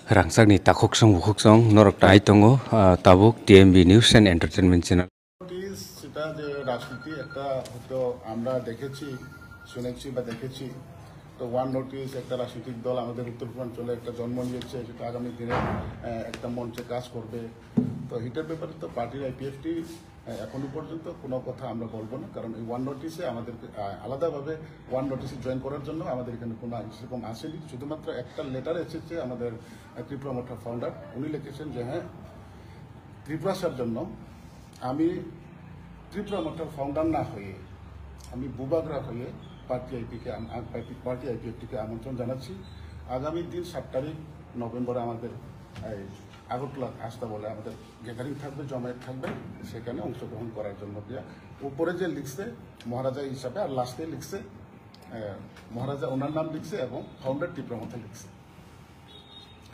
Rangsakni takoksong bukoksong norok tai tongo tabuk TMB News and Entertainment Channel. সেটা যে রাজনীতি একটা হয়তো আমরা দেখেছি শুনেছি বা দেখেছি তো ওয়ান নোটিস একটা রাজনৈতিক দল আমাদের উত্তর পূর্বাঞ্চলে একটা জন্ম নিয়েছে সেটা আগামী দিনে একটা মঞ্চে কাজ করবে তো এটার ব্যাপারে তো পার্টির আইপিএফটি এখনো পর্যন্ত কোনো কথা আমরা বলবো না কারণ এই ওয়ান নোটিসে আমাদেরকে আলাদাভাবে ওয়ান নোটিসে জয়েন করার জন্য আমাদের এখানে কোনো সেরকম আসেনি শুধুমাত্র একটা লেটার এসেছে আমাদের ত্রিপুরা মোটর ফাউন্ডার উনি লিখেছেন যে হ্যাঁ ত্রিপুরা আসার জন্য আমি ত্রিপুরা মোটর ফাউন্ডার না হয়ে আমি বুবাগরা হয়ে পার্টি আইপিএফটিকে আমন্ত্রণ জানাচ্ছি আগামী দিন 7 তারিখ নভেম্বরে আমাদের আগরতলা আসতে বলে আমাদের গ্যাদারিং থাকবে জমায়েত থাকবে সেখানে অংশগ্রহণ করার জন্য উপরে যে লিখছে মহারাজা হিসাবে আর লাস্টে লিখছে মহারাজা ওনার নাম লিখছে এবং ফাউন্ডার ত্রিপুরা মোটর লিখছে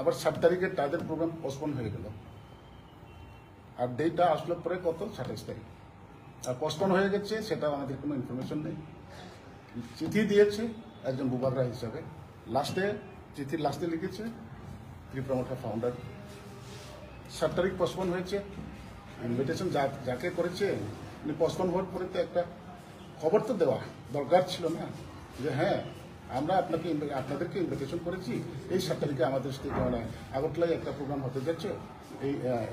আবার 7 তারিখে তাদের প্রোগ্রাম পোস্টপোন হয়ে গেল আর ডেটটা আসলো পরে কত 27 তারিখ আর পোস্টপোন হয়ে গেছে সেটা আমাদের কোনো ইনফরমেশন নেই চিঠি দিয়েছে একজন বুবাগরা হিসাবে চিঠির লাস্টে লিখেছে ত্রিপুরা মোটর ফাউন্ডার 7 তারিখ পোস্টপোন হয়েছে ইনভিটেশন যাকে করেছে উনি পোস্টপোন হওয়ার পরে তো একটা খবর তো দেওয়া দরকার ছিল না যে হ্যাঁ আমরা আপনাদেরকে ইনভিটেশন করেছি এই 7 তারিখে আমাদের আগরতলায় একটা প্রোগ্রাম হতে যাচ্ছে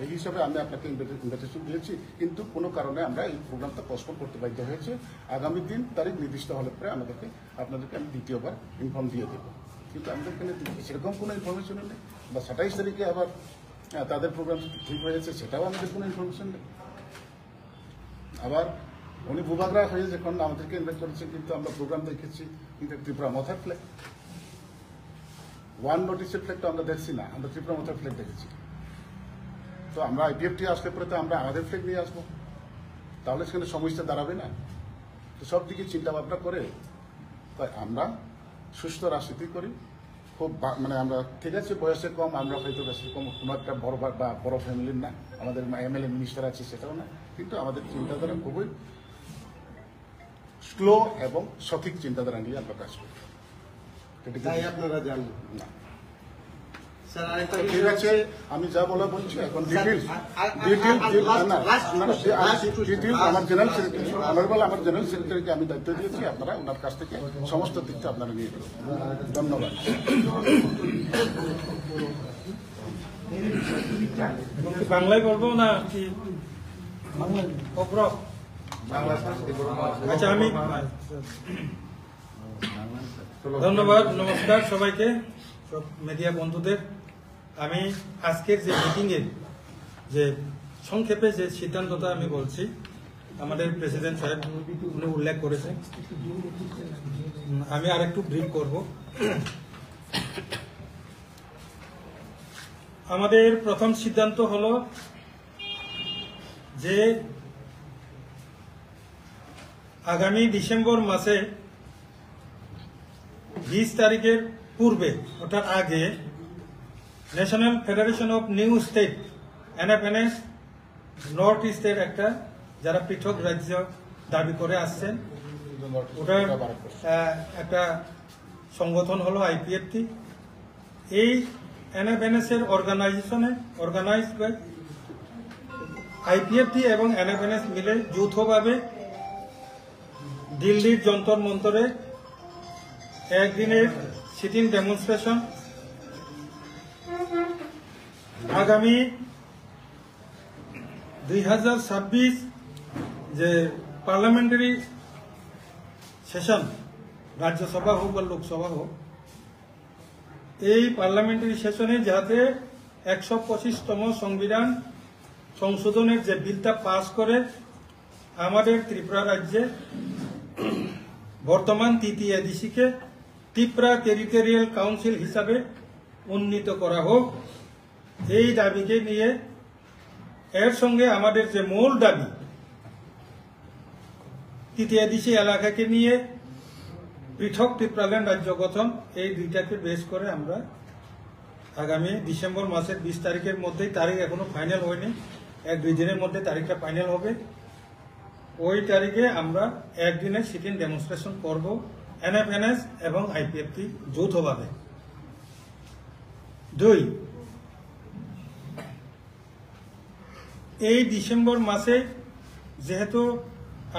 এই হিসাবে আমি আপনাকে ইনভিটেশন দিয়েছি কিন্তু কোনো কারণে আমরা এই প্রোগ্রামটা পোস্টপোন করতে বাধ্য হয়েছে আগামী দিন তারিখ নির্দিষ্ট হলে পরে আপনাদেরকে আমি দ্বিতীয়বার ইনফর্ম দিয়ে দেবো কিন্তু আমাদের এখানে সেরকম কোনো ইনফরমেশন নেই বা 27 তারিখে আবার তাদের প্রোগ্রাম ঠিক হয়েছে সেটাও আমাদের কোনো ইনফরমেশন নেই আবার উনি বুবাগরা হয়ে যখন আমাদেরকে ইনভাইট করেছেন কিন্তু আমরা প্রোগ্রাম দেখেছি কিন্তু ত্রিপুরা মোটর ফ্ল্যাগ ওয়ান নোটিসের ফ্ল্যাগটা আমরা দেখছি না আমরা ত্রিপুরা মোটর ফ্ল্যাগ দেখেছি তো আমরা আইপিএফটি আসলে পরে তো আমরা আমাদের ফ্ল্যাগ নিয়ে আসবো তাহলে সেখানে সমস্যা দাঁড়াবে না তো সব দিকে চিন্তা ভাবনা করে তাই আমরা সুস্থ রাজনীতি করি খুব মানে আমরা ঠিক আছে বয়সে কম আমরা হয়তো বেশি কম কোনো একটা বড় ফ্যামিলির না আমাদের এমএলএ মিনিস্টার আছে সেটাও না কিন্তু আমাদের চিন্তাধারা খুবই স্লো এবং সঠিক চিন্তাধারা নিয়ে আমরা কাজ করি আপনারা জানেন না ঠিক আছে আমি যা বলা বলছি এখন ডিটেইলস আমার জেনারেল সেক্রেটারি অনারেবল আমার জেনারেল সেক্রেটারিকে আমি দায়িত্ব দিয়েছি আপনারা ওনার কাছ থেকে সমস্ত দিকটা আপনারা নিয়ে নেবেন ধন্যবাদ বাংলায় বলবো না কি আচ্ছা আমি ধন্যবাদ নমস্কার সবাইকে সব মিডিয়া বন্ধুদের আমি আজকের যে মিটিংয়ের যে সংক্ষেপে যে সিদ্ধান্তটা আমি বলছি আমাদের প্রেসিডেন্ট সাহেব উনি উল্লেখ করেছেন আমি আর একটু ব্রিফ করব আমাদের প্রথম সিদ্ধান্ত হলো যে আগামী ডিসেম্বর মাসে 20 তারিখের পূর্বে অর্থাৎ আগে national federation of new state এনএফএনএস north ইস্টের একটা যারা পৃথক রাজ্য দাবি করে আসছেন ওটার একটা সংগঠন হলো আইপিএফটি এই এনএফএনএস এর অর্গানাইজড বাই আইপিএফটি এবং এনএফএনএস মিলে যৌথভাবে দিল্লির যন্তর মন্তরে একদিনের সিটিং ডেমনস্ট্রেশন আগামী 2026 যে পার্লামেন্টারি সেশন রাজ্যসভা হোক বা লোকসভা হোক এই পার্লামেন্টারি সেশনে যাতে 125তম সংবিধান সংশোধনের যে বিলটা পাস করে আমাদের ত্রিপুরা রাজ্যে বর্তমান TTADC-কে ত্রিপুরা টেরিটোরিয়াল কাউন্সিল হিসাবে উন্নীত করা হোক এই দাবিকে নিয়ে এর সঙ্গে আমাদের যে মূল দাবি TTADC এলাকাকে নিয়ে পৃথক ত্রিপুরাল্যান্ড রাজ্য গঠন এই দুইটাকে বেস করে আমরা আগামী ডিসেম্বর মাসের 20 তারিখের মধ্যেই তারিখ এখনো ফাইনাল হয়নি 1-2 দিনের মধ্যে তারিখটা ফাইনাল হবে ওই তারিখে আমরা একদিনের সিটিং ডেমনস্ট্রেশন করব এনএফএনএস এবং আইপিএফটি যৌথভাবে 2 এই ডিসেম্বর মাসে যেহেতু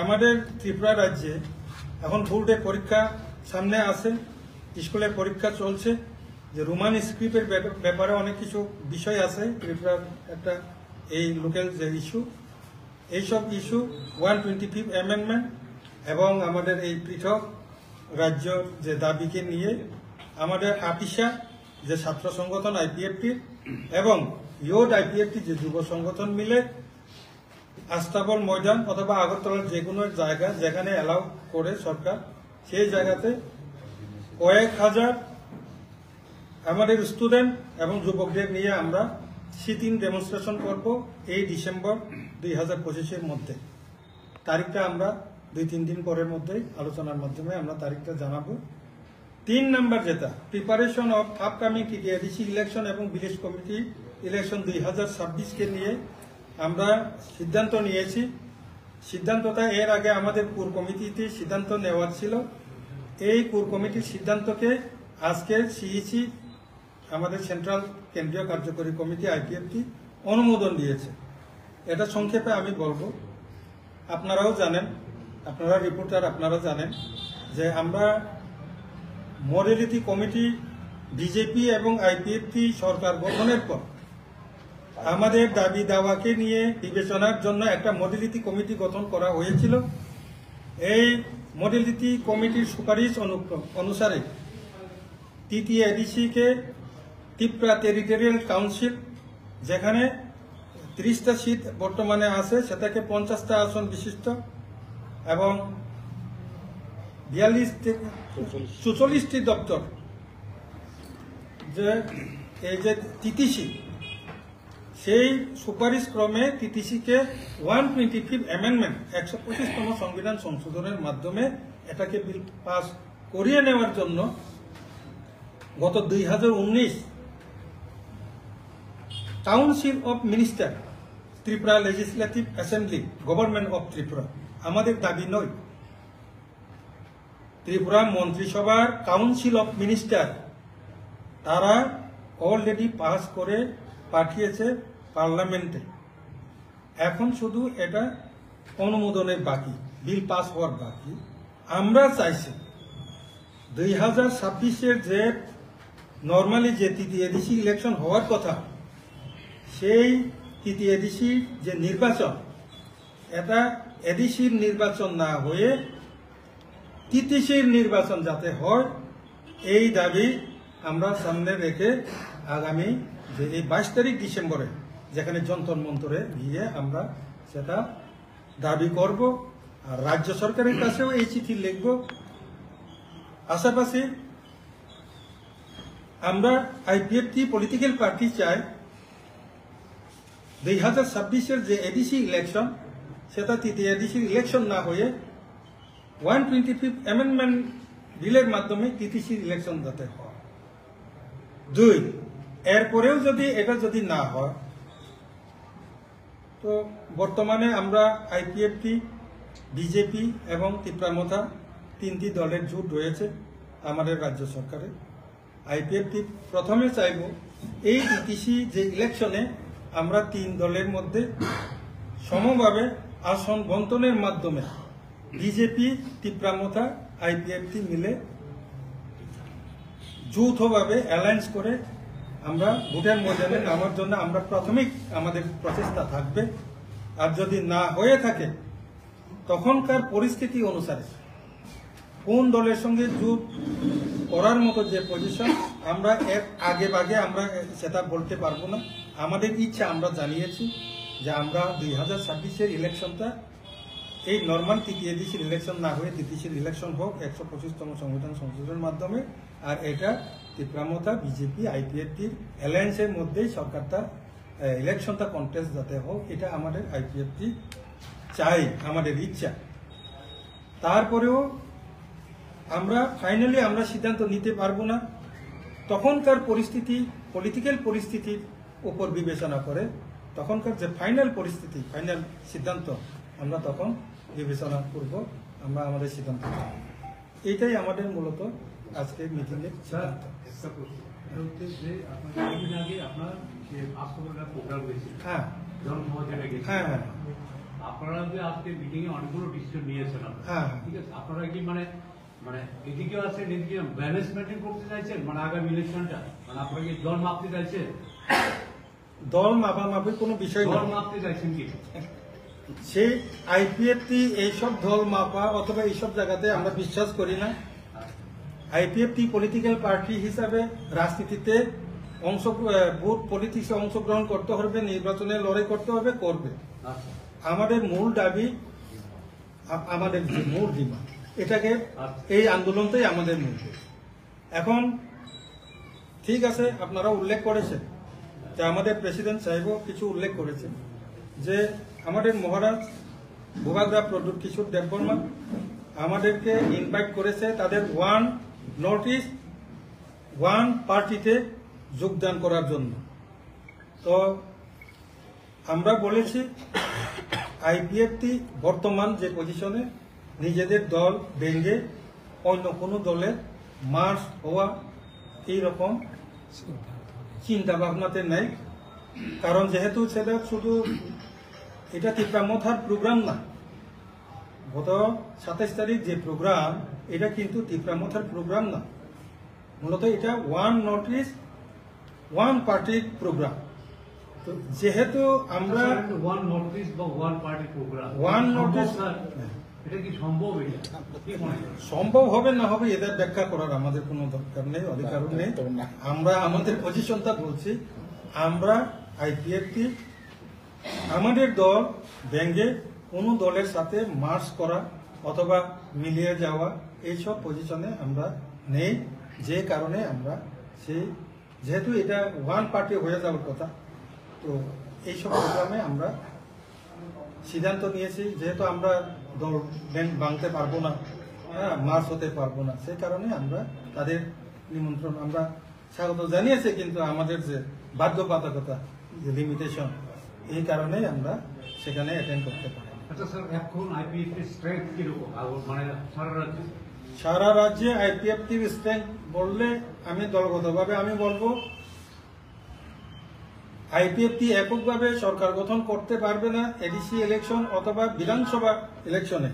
আমাদের ত্রিপুরা রাজ্যে এখন বোর্ডের পরীক্ষা সামনে আছে, স্কুলের পরীক্ষা চলছে, যে রোমান স্ক্রিপ্টের ব্যাপারে অনেক কিছু বিষয় আছে ত্রিপুরার একটা এই লোকাল যে ইস্যু, এইসব ইস্যু 125 অ্যামেন্ডমেন্ট এবং আমাদের এই পৃথক রাজ্য যে দাবিকে নিয়ে আমাদের আপিসা যে ছাত্র সংগঠন আইপিএফটি এবং ইয়োড আইপিএফটি যে যুব সংগঠন মিলে আস্তাবল ময়দান অথবা আগরতলার যে কোনো জায়গা যেখানে অ্যালাউ করে সরকার, সেই জায়গাতে কয়েক হাজার আমাদের স্টুডেন্ট এবং যুবকদের নিয়ে আমরা সিটিং ডেমনস্ট্রেশন করব এই ডিসেম্বর 2025-এর মধ্যে। তারিখটা আমরা 2-3 দিন পরের মধ্যেই আলোচনার মাধ্যমে আমরা তারিখটা জানাবো। 3 নাম্বার যেটা প্রিপারেশন অফ আপকামিং টিটিআইডিসি ইলেকশন এবং ভিলেজ কমিটি ইলেকশন 2026-কে নিয়ে আমরা সিদ্ধান্ত নিয়েছি। সিদ্ধান্তটা এর আগে আমাদের কোর কমিটিতে সিদ্ধান্ত নেওয়ার ছিল। এই কোর কমিটির সিদ্ধান্তকে আজকে সিইসি আমাদের সেন্ট্রাল কেন্দ্রীয় কার্যকরী কমিটি আইপিএফটি অনুমোদন দিয়েছে। এটা সংক্ষেপে আমি বলবো, আপনারাও জানেন, আপনারা রিপোর্টার, আপনারা জানেন যে আমরা মডেলিটি কমিটি বিজেপি এবং আইপিএফটি সরকার গঠনের পর আমাদের দাবি দাওয়াকে নিয়ে বিবেচনার জন্য একটা মডেলিটি কমিটি গঠন করা হয়েছিল। এই মডেলিটি কমিটির সুপারিশ অনুসারে টিটিআইডিসিকে ত্রিপুরা টেরিটোরিয়াল কাউন্সিল, যেখানে 30টা সিট বর্তমানে আছে, সেটাকে 50টা আসন বিশিষ্ট এবং 44টি দপ্তর, যে এই যে টিটিসি, সেই সুপারিশ ক্রমে টিটিসিকে 125 অ্যামেন্ডমেন্ট 125তম সংবিধান সংশোধনের মাধ্যমে এটাকে বিল পাস করিয়ে নেওয়ার জন্য গত 2019 council of minister Tripura legislative assembly government of Tripura, আমাদের দাবি নয়, ত্রিপুরা মন্ত্রিসভার কাউন্সিল অফ মিনিস্টার তারা অলরেডি পাস করে পাঠিয়েছে পার্লামেন্টে। এখন শুধু এটা অনুমোদনের বাকি, বিল পাস হওয়ার বাকি। আমরা চাইছি 2026-এর যে নর্মালি যে টিটিআইডিসি ইলেকশন হওয়ার কথা, সেই টিটিআইডিসি যে নির্বাচন, এটা এডিসির নির্বাচন না হয়ে টিটিসির নির্বাচন যাতে হয়, এই দাবি আমরা সামনে রেখে আগামী যে এই 22 তারিখ ডিসেম্বরে যেখানে যন্তর মন্তরে গিয়ে আমরা সেটা দাবি করব, আর রাজ্য সরকারের কাছেও এই চিঠি লিখব। পাশাপাশি আমরা আইপিএফটি পলিটিক্যাল পার্টি চাই 2026-এর যে এডিসি ইলেকশন, সেটা টিটিআইডিসির ইলেকশন না হয়ে 125 অ্যামেন্ডমেন্ট বিলের মাধ্যমে টিটিসির ইলেকশন যাতে হয়। 2, এরপরেও যদি এটা যদি না হয়, তো বর্তমানে আমরা আইপিএফটি, বিজেপি এবং ত্রিপুরা 3টি দলের জোট রয়েছে আমাদের রাজ্য সরকারে। আইপিএফটি প্রথমে চাইব এই টিটিসি যে ইলেকশনে আমরা 3 দলের মধ্যে সমভাবে আসন বন্টনের মাধ্যমে বিজেপি, ত্রিপুরা, আইপিএফটি মিলে যৌথভাবে অ্যালায়েন্স করে আমরা ভোটের ময়দানে নামার জন্য আমরা প্রাথমিক আমাদের প্রচেষ্টা থাকবে। আর যদি না হয়ে থাকে, তখনকার পরিস্থিতি অনুসারে কোন দলের সঙ্গে জোট করার মতো যে পজিশন, আমরা এর আগে ভাগে আমরা সেটা বলতে পারবো না। আমাদের ইচ্ছা আমরা জানিয়েছি যে আমরা 2026-এর ইলেকশনটা এই নর্মাল টিটিআইডিসির ইলেকশন না হয়ে টিটিসির ইলেকশন হোক 125তম সংবিধান সংশোধনের মাধ্যমে, আর এটা ত্রিপুরা, বিজেপি, আইপিএফটির অ্যালায়েন্সের মধ্যেই সরকারটা ইলেকশনটা কন্টেস্ট যাতে হোক, এটা আমাদের আইপিএফটি চাই, আমাদের ইচ্ছা। তারপরেও আমরা ফাইনালি আমরা সিদ্ধান্ত নিতে পারবো না, তখনকার পরিস্থিতি, পলিটিক্যাল পরিস্থিতির উপর বিবেচনা করে তখনকার যে ফাইনাল পরিস্থিতি, ফাইনাল সিদ্ধান্ত আমরা তখন বিবেচনা করব, আমরা আমাদের সিদ্ধান্ত। এইটাই আমাদের মূলত আজকের মিটিংয়ের সিদ্ধান্ত। হ্যাঁ, জনসমাজে গেছে। হ্যাঁ হ্যাঁ আপনারা যে আজকে মিটিং এ অনেকগুলো ডিসিশন নিয়েছেন আপনারা, হ্যাঁ। ঠিক আছে, আপনারা কি মানে মানে এদিকে আছেন, এদিকে ব্যালেন্স মেনটেন করতে চাইছেন, মানে আগামী ইলেকশনটা মানে আপনারা কি দল মাপতে চাইছেন, দল মাপামাপির কোনো বিষয় দল নেই। মাপতে চাইছেন কি? সেই আইপিএফটি এইসব দল মাপা অথবা এইসব জায়গাতে আমরা বিশ্বাস করি না। আইপিএফটি পলিটিক্যাল পার্টি হিসাবে রাজনীতিতে ভোট পলিটিক্সে অংশগ্রহণ করতে হবে, নির্বাচনে লড়াই করতে হবে, করবে। আচ্ছা আমাদের মূল দাবি, আমাদের যে মূল ডিমান্ড, এটাকে এই আন্দোলনটাই আমাদের মূল। এখন ঠিক আছে, আপনারা উল্লেখ করেছেন যে আমাদের প্রেসিডেন্ট সাহেবও কিছু উল্লেখ করেছেন যে আমাদের মহারাজ ভূভাগরা প্রদ্যুৎ কিশোর দেববর্মা আমাদেরকে ইনভাইট করেছে তাদের ওয়ান নর্থ ইস্ট ওয়ান পার্টিতে যোগদান করার জন্য। তো আমরা বলেছি আইপিএফটি বর্তমান যে পজিশনে নিজেদের দল ভেঙে অন্য কোনো দলের মার্চ হওয়া এইরকম চিন্তা ভাবনাতে নাই। কারণ যেহেতু সেটা শুধু এটা তীব্রামথার প্রোগ্রাম না, গত 27 তারিখ যে প্রোগ্রাম, এটা কিন্তু তীব্রামথার প্রোগ্রাম না, মূলত এটা ওয়ান নর্থ ইস্ট ওয়ান পার্টির প্রোগ্রাম। তো যেহেতু আমরা ওয়ান নর্থ ইস্ট বা one party programme, one north east, এটা কি সম্ভব? এটা কি মনে হয়? সম্ভব হবে না হবে এদের ব্যাখ্যা করার আমাদের কোনো দরকার নেই, অধিকার নেই। আমরা আমাদের পজিশনটা বলছি, আমরা আইপিএফটি আমাদের দল ভেঙে কোনো দলের সাথে মার্চ করা অথবা মিলিয়ে যাওয়া এইসব পজিশনে আমরা নেই। যে কারণে আমরা সেই যেহেতু এটা ওয়ান পার্টি হয়ে যাওয়ার কথা, তো এইসব প্রোগ্রামে আমরা সিদ্ধান্ত নিয়েছি, যেহেতু আমরা দল ভাঙতে পারবো না, হ্যাঁ, মার্চ হতে পারবো না, সেই কারণে আমরা তাদের নিমন্ত্রণ আমরা স্বাগত জানিয়েছি, কিন্তু আমাদের যে বাধ্যবাধকতা, যে লিমিটেশন, এই কারণে আমরা সেখানে অ্যাটেন্ড করতে পারি। আচ্ছা স্যার, এখন আইপিএফ এর স্ট্রেংথ কিরকম মানে সারা রাজ্যে? সারা রাজ্যে আইপিএফটির স্ট্রেংথ বললে আমি দলগতভাবে আমি বলবো আইপিএফটি এককভাবে সরকার গঠন করতে পারবে না এডিসি ইলেকশন অথবা বিধানসভা ইলেকশনে,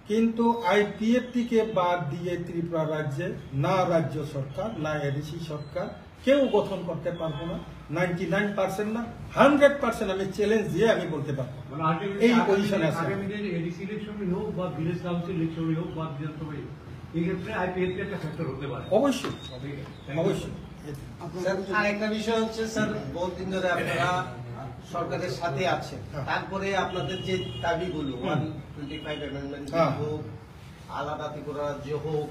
কিন্তু আইপিএফটিকে বাদ দিয়ে ত্রিপুরা রাজ্যে না রাজ্য সরকার না এডিসি সরকার কেউ গঠন করতে পারবো না। 99% না 100% আমি চ্যালেঞ্জ দিয়ে আমি বলতে পারবো মানে এই পজিশনে আছে। আগামী দিনে এডিসি ইলেকশনই হোক বা ভিলেজ কাউন্সিল ইলেকশনই হোক বা বিধানসভাই হোক, এই ক্ষেত্রে আইপিএফ একটা ফ্যাক্টর হতে পারে। অবশ্যই অবশ্যই। স্যার আরেকটা বিষয় হচ্ছে স্যার, বহুদিন ধরে আপনারা সরকারের সাথে আছেন, তারপরে আপনাদের যে দাবিগুলো 125 অ্যামেন্ডমেন্ট হোক, আলাদা ত্রিপুরা রাজ্য হোক,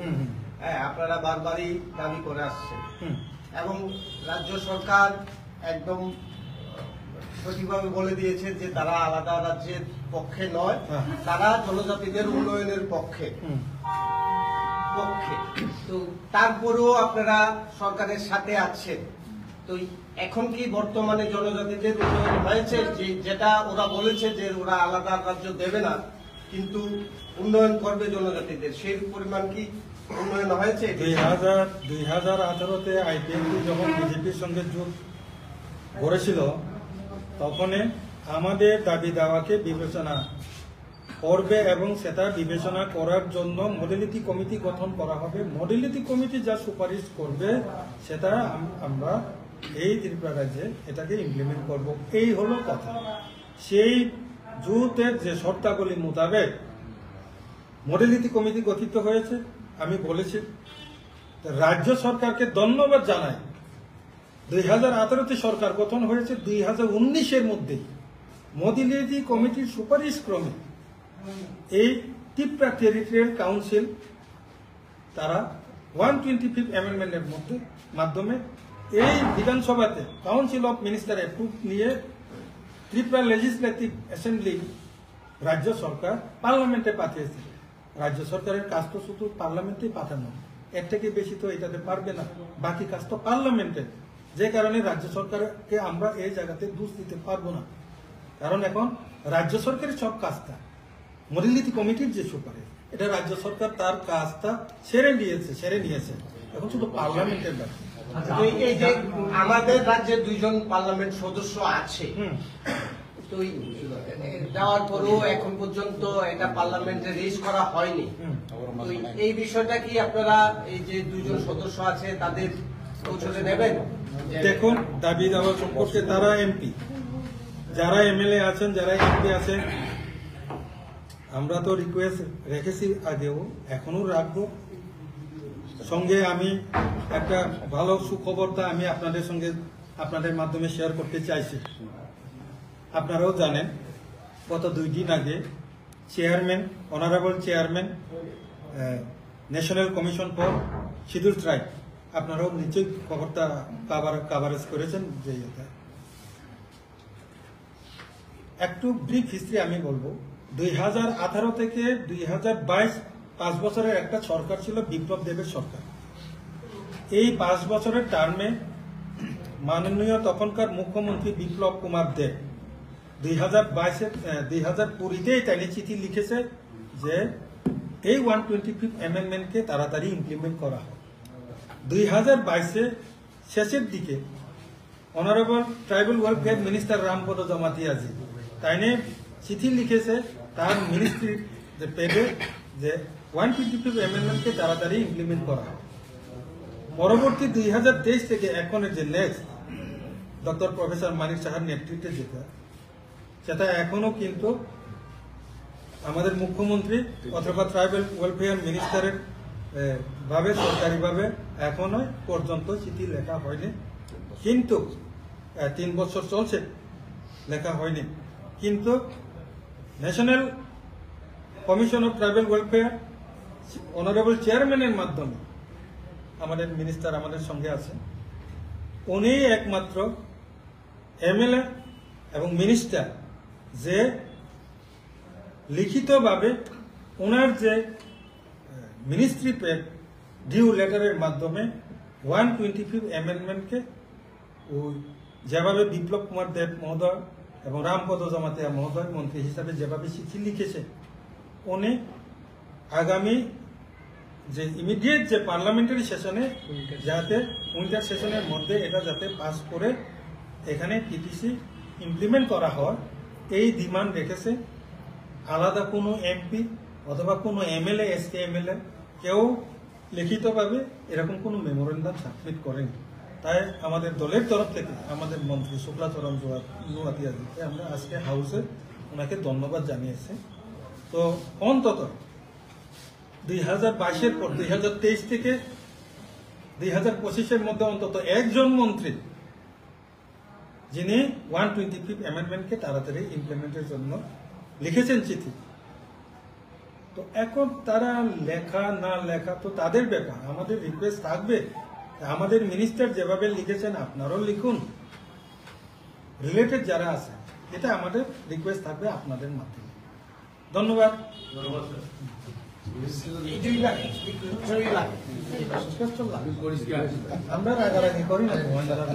হ্যাঁ, আপনারা বারবারই দাবি করে আসছেন এবং রাজ্য সরকার একদম সঠিকভাবে বলে দিয়েছে যে তারা আলাদা রাজ্যের পক্ষে নয়, তারা জনজাতিদের উন্নয়নের পক্ষে। তো তারপরেও আপনারা সরকারের সাথে আছেন, তো এখন কি বর্তমানে জনজাতিদের উন্নয়ন হয়েছে? যেটা ওরা বলেছে যে ওরা আলাদা রাজ্য দেবে না কিন্তু উন্নয়ন করবে জনজাতিদের, সেই পরিমাণ কি উন্নয়ন হয়েছে? 2018-তে আইপিএফটি যখন বিজেপির সঙ্গে জোট গড়েছিল, তখন আমাদের দাবি দাওয়াকে বিবেচনা করবে এবং সেটা বিবেচনা করার জন্য মডেলিটি কমিটি গঠন করা হবে। মডেলিটি কমিটি যা সুপারিশ করবে সেটা আমরা এই ত্রিপুরা রাজ্যে এটাকে ইমপ্লিমেন্ট করব, এই হলো কথা। সেই জোটের যে শর্তাবলী মোতাবেক মডেলিটি কমিটি গঠিত হয়েছে। আমি বলেছি রাজ্য সরকারকে ধন্যবাদ জানাই, 2018-তে সরকার গঠন হয়েছে, 2019-এর মধ্যেই মডেলিটি কমিটির সুপারিশ ক্রমে এই ত্রিপুরা টেরিটোরিয়াল কাউন্সিল তারা 125 অ্যামেন্ডমেন্টের মাধ্যমে এই বিধানসভাতে কাউন্সিল অফ মিনিস্টার অ্যাপ্রুভ নিয়ে ত্রিপুরা লেজিসলেটিভ অ্যাসেম্বলি রাজ্য সরকার পার্লামেন্টে পাঠিয়েছে। রাজ্য সরকারের কাজ তো শুধু পার্লামেন্টে পাঠানো, এর থেকে বেশি তো এটাতে পারবে না, বাকি কাজ তো পার্লামেন্টে। যে কারণে রাজ্য সরকারকে আমরা এই জায়গাতে দোষ দিতে পারবো না, কারণ এখন রাজ্য সরকারের সব কাজটা মডেলিটি কমিটির যে সুপারিশ, এটা রাজ্য সরকার তার কাজটা সেরে নিয়েছে, এখন শুধু পার্লামেন্টের ব্যাপার। আচ্ছা, তো এই যে আমাদের রাজ্যে 2 জন পার্লামেন্ট সদস্য আছে, তো দেওয়ার পরেও এখন পর্যন্ত এটা পার্লামেন্টে রেজ করা হয়নি। তো এই বিষয়টা কি আপনারা এই যে 2 জন সদস্য আছে তাদের পৌঁছতে দেবেন? দেখুন, দাবি দাওয়া সম্পর্কে তারা এমপি, যারা এমএলএ আছেন, যারা এমপি আছেন, আমরা তো রিকোয়েস্ট রেখেছি আগেও, এখনো রাখবো। সঙ্গে আমি একটা ভালো সুখবরটা আমি আপনাদের সঙ্গে আপনাদের মাধ্যমে শেয়ার করতে চাইছি। আপনারাও জানেন, গত 2 দিন আগে chairman, honourable chairman national commission for schedule tribe, আপনারাও নিশ্চয়ই খবরটা কাভারেজ করেছেন। যে একটু ব্রিফ হিস্ট্রি আমি বলবো। 2018 থেকে 2022 5 বছরের একটা সরকার ছিল, বিপ্লব দেবের সরকার। এই 5 বছরের টার্মে মাননীয় তখনকার মুখ্যমন্ত্রী বিপ্লব কুমার দেব 2020-তে তাইলে চিঠি লিখেছে যে এই 125th অ্যামেন্ডমেন্টকে তাড়াতাড়ি ইমপ্লিমেন্ট করা হয়। 2022-এ শেষের দিকে honourable tribal welfare minister Rampada Jamatia ji তাইনে চিঠি লিখেছে তার মিনিস্ট্রির যে পেজে যে 125th অ্যামেন্ডমেন্টকে তাড়াতাড়ি ইমপ্লিমেন্ট করা হয়। পরবর্তী 2023 থেকে এখনের যে নেক্সট ডক্টর প্রফেসর মানিক সাহার নেতৃত্বে সেটা এখনো কিন্তু আমাদের মুখ্যমন্ত্রী অথবা ট্রাইবাল ওয়েলফেয়ার মিনিস্টারের ভাবে সরকারিভাবে এখনো পর্যন্ত চিঠি লেখা হয়নি। কিন্তু 3 বছর চলছে, লেখা হয়নি। কিন্তু national commission of tribal welfare honourable চেয়ারম্যানের মাধ্যমে আমাদের মিনিস্টার আমাদের সঙ্গে আছে, উনি একমাত্র এমএলএ এবং মিনিস্টার যে লিখিতভাবে ওনার যে মিনিস্ট্রি পেড ডিউ লেটারের মাধ্যমে 125th অ্যামেন্ডমেন্টকে যেভাবে বিপ্লব কুমার দেব মহোদয় এবং রামপদ জমাতিয়া মহোদয় মন্ত্রী হিসাবে যেভাবে চিঠি লিখেছে, উনি আগামী যে ইমিডিয়েট যে পার্লামেন্টারি সেশনে যাতে উইন্টার সেশনের মধ্যে এটা যাতে পাস করে এখানে টিটিসি ইমপ্লিমেন্ট করা হয়, এই ডিমান্ড রেখেছে। আলাদা কোনো এমপি অথবা কোনো এমএলএ, এসকে এমএলএ কেউ লিখিতভাবে এরকম কোনো মেমোরেন্ডাম সাবমিট করেনি। তাই আমাদের দলের তরফ থেকে আমাদের মন্ত্রী শুক্লাচরণ নোয়াতিয়াজিকে আমরা আজকে হাউসে ওনাকে ধন্যবাদ জানিয়েছি। তো অন্তত 2022-এর পর 2023 থেকে 2025-এর মধ্যে অন্তত একজন মন্ত্রী যিনি 125th অ্যামেন্ডমেন্টকে তাড়াতাড়ি ইমপ্লিমেন্টের জন্য লিখেছেন চিঠি। তো এখন তারা লেখা না লেখা তো তাদের ব্যাপার। আমাদের রিকোয়েস্ট থাকবে, আমাদের মিনিস্টার যেভাবে লিখেছেন আপনারাও লিখুন, রিলেটেড যারা আছে, এটা আমাদের রিকোয়েস্ট থাকবে আপনাদের মাধ্যমে। ধন্যবাদ। আমরা রাগারাগি করি না, তারাও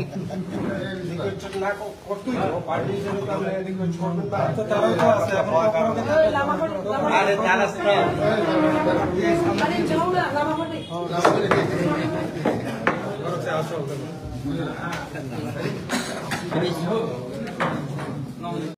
তো আছে আসল।